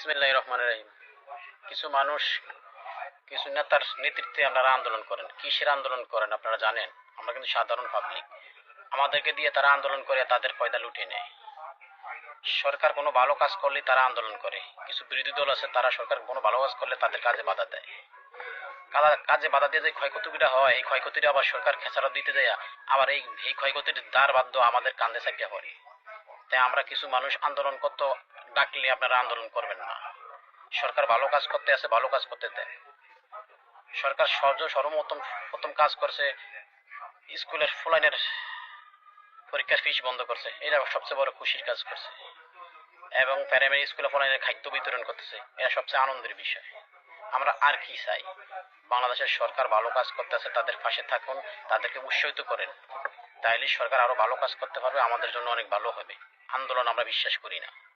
বিসমিল্লাহির রহমানির রহিম। কিছু মানুষ কিছু নেতার নেতৃত্বে আপনারা আন্দোলন করেন। কিসের আন্দোলন করেন আপনারা জানেন? আমরা কিন্তু সাধারণ পাবলিক। আমাদেরকে দিয়ে তারা আন্দোলন করে তাদের ফয়দা লুটে নেয়। সরকার কোনো ভালো কাজ করলে তারা আন্দোলন করে। কিছু বিরোধী দল আছে, তারা সরকার কোনো ভালো কাজ করলে তাদের কাজে বাধা দেয়। কাজে বাধা দিয়ে যে ক্ষয়ক্ষতিটা হয়, এই ক্ষয়ক্ষতিটা আবার সরকার খেসারত দিতে যায়, আবার এই ক্ষয়ক্ষতির দ্বার বাধ্য আমাদের কান্দে চাপিয়ে পড়ে। তাই আমরা কিছু মানুষ আন্দোলন করতে ডাকলে আপনারা আন্দোলন করবেন না। সরকার ভালো কাজ করতে আছে, ভালো কাজ করতে দেয়। সরকার সর্বপ্রথম প্রথম কাজ করছে, স্কুলের ফুলাইনের পরীক্ষার ফিস বন্ধ করছে। এটা সবচেয়ে বড় খুশির কাজ করছে। এবং প্রাইমারি স্কুলে ফুলাইনের খাদ্য বিতরণ করতেছে। এটা সবচেয়ে আনন্দের বিষয়। আমরা আর কি চাই? বাংলাদেশের সরকার ভালো কাজ করতে আছে, তাদের পাশে থাকুন, তাদেরকে উৎসাহিত করেন। তাইলে সরকার আরো ভালো কাজ করতে পারবে, আমাদের জন্য অনেক ভালো হবে। আন্দোলন আমরা বিশ্বাস করি না।